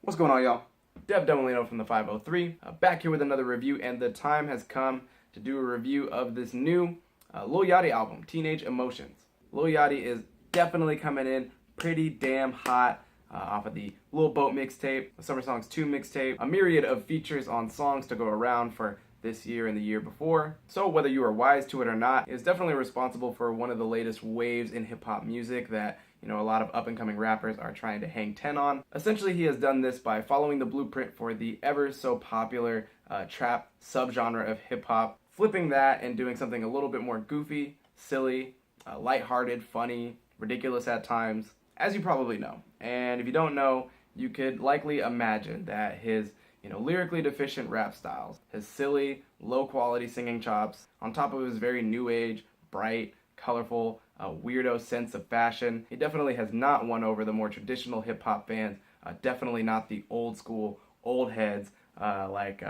What's going on, y'all? Dev Del Molino from the 503, back here with another review, and the time has come to do a review of this new Lil Yachty album, Teenage Emotions. Lil Yachty is definitely coming in pretty damn hot off of the Lil Boat mixtape, the Summer Songs 2 mixtape, a myriad of features on songs to go around for this year and the year before. So whether you are wise to it or not, is definitely responsible for one of the latest waves in hip-hop music that a lot of up-and-coming rappers are trying to hang 10 on. Essentially, he has done this by following the blueprint for the ever so popular trap subgenre of hip-hop, flipping that and doing something a little bit more goofy, silly, lighthearted, funny, ridiculous at times, as you probably know. And if you don't know, you could likely imagine that his lyrically deficient rap styles, his silly, low-quality singing chops, on top of his very new age, bright, colorful, weirdo sense of fashion. He definitely has not won over the more traditional hip-hop fans, definitely not the old school, old heads like,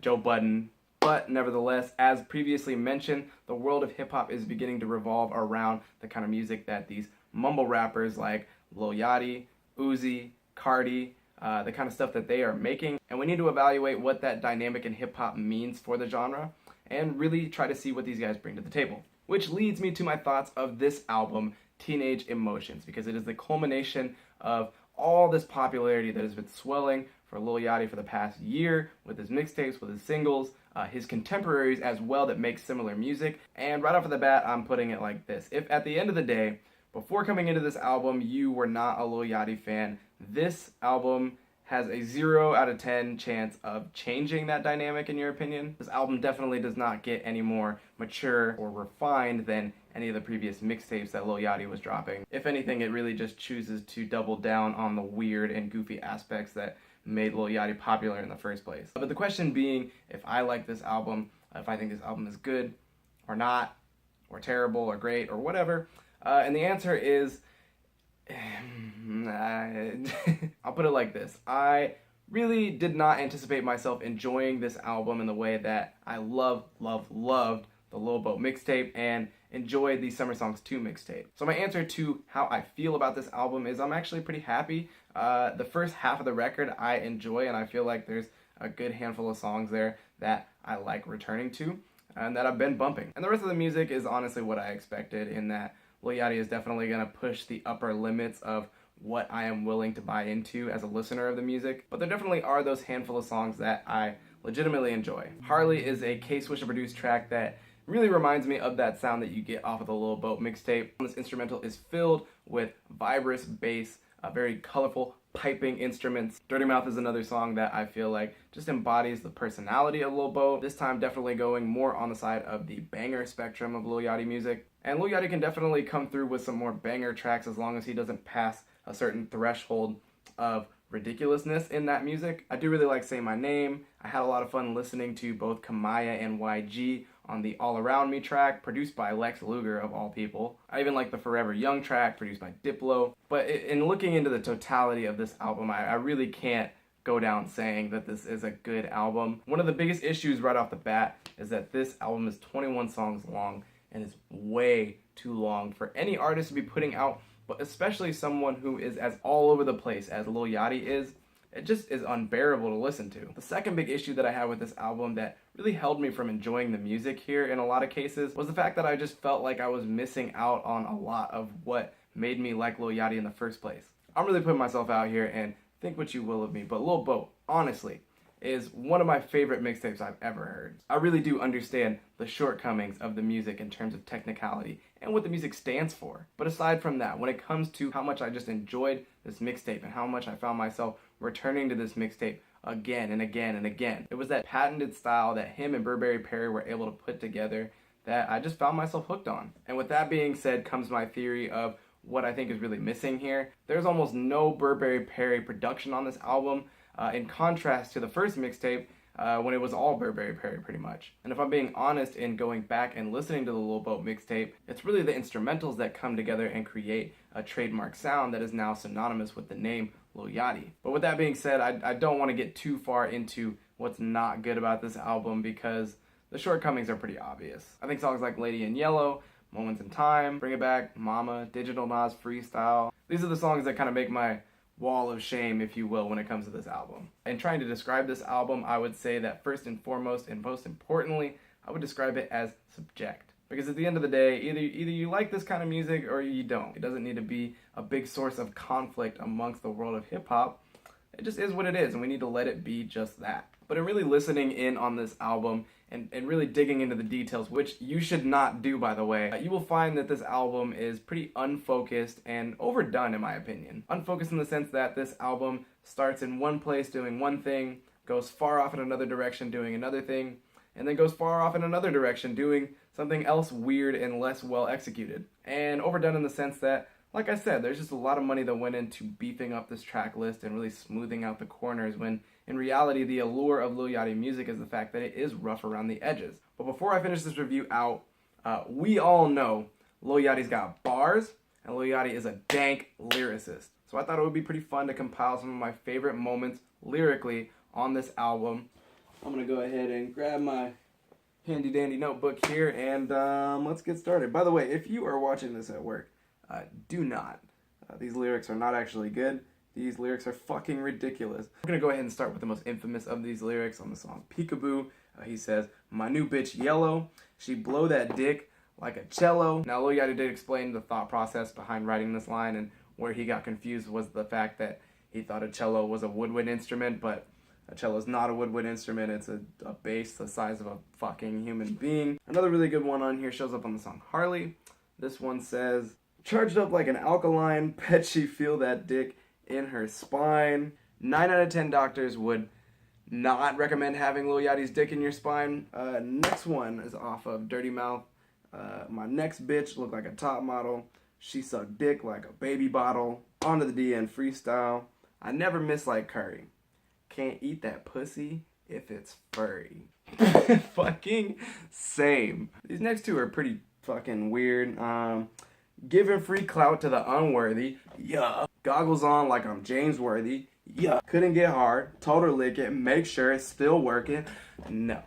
Joe Budden. But nevertheless, as previously mentioned, the world of hip-hop is beginning to revolve around the kind of music that these mumble rappers like Lil Yachty, Uzi, Cardi, the kind of stuff that they are making. And we need to evaluate what that dynamic in hip-hop means for the genre and really try to see what these guys bring to the table. Which leads me to my thoughts of this album, Teenage Emotions, because it is the culmination of all this popularity that has been swelling for Lil Yachty for the past year with his mixtapes, with his singles, his contemporaries as well that make similar music. And right off of the bat, I'm putting it like this. If at the end of the day, before coming into this album, you were not a Lil Yachty fan, this album has a 0 out of 10 chance of changing that dynamic in your opinion. This album definitely does not get any more mature or refined than any of the previous mixtapes that Lil Yachty was dropping. If anything, it really just chooses to double down on the weird and goofy aspects that made Lil Yachty popular in the first place. But the question being, if I like this album, if I think this album is good or not, or terrible or great or whatever, and the answer is, I'll put it like this. I really did not anticipate myself enjoying this album in the way that I loved the Lil Boat mixtape and enjoyed the Summer Songs 2 mixtape. So my answer to how I feel about this album is I'm actually pretty happy. The first half of the record I enjoy, and I feel like there's a good handful of songs there that I like returning to and that I've been bumping. And the rest of the music is honestly what I expected, in that Lil Yachty is definitely going to push the upper limits of what I am willing to buy into as a listener of the music. But there definitely are those handful of songs that I legitimately enjoy. Harley is a K-Swisher produced track that really reminds me of that sound that you get off of the Lil Boat mixtape. This instrumental is filled with vibrous bass, very colorful piping instruments. Dirty Mouth is another song that I feel like just embodies the personality of Lil Boat. This time definitely going more on the side of the banger spectrum of Lil Yachty music. And Lil Yachty can definitely come through with some more banger tracks as long as he doesn't pass a certain threshold of ridiculousness in that music. I do really like Say My Name. I had a lot of fun listening to both Kamaya and YG on the All Around Me track, produced by Lex Luger of all people. I even like the Forever Young track, produced by Diplo. But in looking into the totality of this album, I really can't go down saying that this is a good album. One of the biggest issues right off the bat is that this album is 21 songs long and is way too long for any artist to be putting out, but especially someone who is as all over the place as Lil Yachty is. It just is unbearable to listen to. The second big issue that I had with this album that really held me from enjoying the music here in a lot of cases was the fact that I just felt like I was missing out on a lot of what made me like Lil Yachty in the first place. I'm really putting myself out here, and think what you will of me, but Lil Boat, honestly, is one of my favorite mixtapes I've ever heard. I really do understand the shortcomings of the music in terms of technicality and what the music stands for. But aside from that, when it comes to how much I just enjoyed this mixtape and how much I found myself returning to this mixtape again and again and again, it was that patented style that him and Burberry Perry were able to put together that I just found myself hooked on. And with that being said comes my theory of what I think is really missing here. There's almost no Burberry Perry production on this album, in contrast to the first mixtape when it was all Burberry Perry pretty much. And if I'm being honest, in going back and listening to the Lil Boat mixtape, it's really the instrumentals that come together and create a trademark sound that is now synonymous with the name Lil Yachty. But with that being said, I don't want to get too far into what's not good about this album because the shortcomings are pretty obvious. I think songs like Lady in Yellow, Moments in Time, Bring It Back, Mama, Digital Nas Freestyle, these are the songs that kind of make my wall of shame, if you will, when it comes to this album. In trying to describe this album, I would say that first and foremost, and most importantly, I would describe it as subject. Because at the end of the day, either you like this kind of music or you don't. It doesn't need to be a big source of conflict amongst the world of hip-hop. It just is what it is, and we need to let it be just that. But in really listening in on this album and really digging into the details, which you should not do, by the way, you will find that this album is pretty unfocused and overdone, in my opinion. Unfocused in the sense that this album starts in one place doing one thing, goes far off in another direction doing another thing, and then goes far off in another direction doing something else weird and less well executed. And overdone in the sense that, like I said, there's just a lot of money that went into beefing up this track list and really smoothing out the corners, when in reality the allure of Lil Yachty music is the fact that it is rough around the edges. But before I finish this review out, we all know Lil Yachty's got bars, and Lil Yachty is a dank lyricist. So I thought it would be pretty fun to compile some of my favorite moments lyrically on this album. I'm going to go ahead and grab my handy dandy notebook here and let's get started. By the way, if you are watching this at work, do not. These lyrics are not actually good. These lyrics are fucking ridiculous. We're gonna go ahead and start with the most infamous of these lyrics on the song Peekaboo. He says, "My new bitch yellow, she blow that dick like a cello." Now Lil Yachty did explain the thought process behind writing this line, and where he got confused was the fact that he thought a cello was a woodwind instrument, but a cello is not a woodwind instrument. It's a bass the size of a fucking human being. Another really good one on here shows up on the song Harley. This one says, "Charged up like an alkaline, bet she feel that dick in her spine." 9 out of 10 doctors would not recommend having Lil Yachty's dick in your spine. Next one is off of Dirty Mouth. "My next bitch look like a top model. She suck dick like a baby bottle." Onto the DN freestyle. "I never miss like curry. Can't eat that pussy if it's furry." Fucking same. These next two are pretty fucking weird. "Giving free clout to the unworthy. Yeah. Goggles on like I'm James Worthy. Yeah. Couldn't get hard. Told her lick it. Make sure it's still working." No,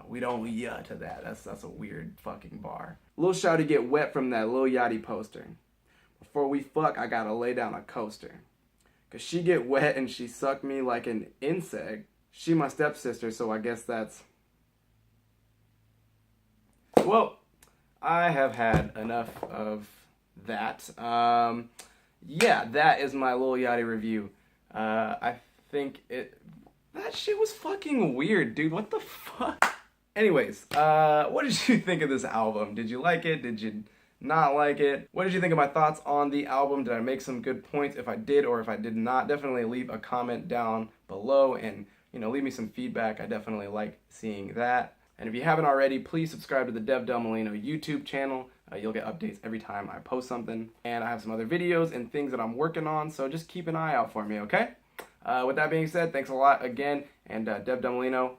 we don't yeah to that. That's a weird fucking bar. "Lil Shawty get wet from that Lil Yachty poster. Before we fuck, I gotta lay down a coaster. 'Cause she get wet and she suck me like an insect. She my stepsister, so I guess that's..." Well, I have had enough of that. Yeah, that is my Lil Yachty review. I think that shit was fucking weird, dude. What the fuck? Anyways, what did you think of this album? Did you like it? Did you not like it? What did you think of my thoughts on the album? Did I make some good points? If I did or if I did not, definitely leave a comment down below and, leave me some feedback. I definitely like seeing that. And if you haven't already, please subscribe to the Dev Del Molino YouTube channel. You'll get updates every time I post something. And I have some other videos and things that I'm working on, so just keep an eye out for me, okay? With that being said, thanks a lot again, and Dev Del Molino,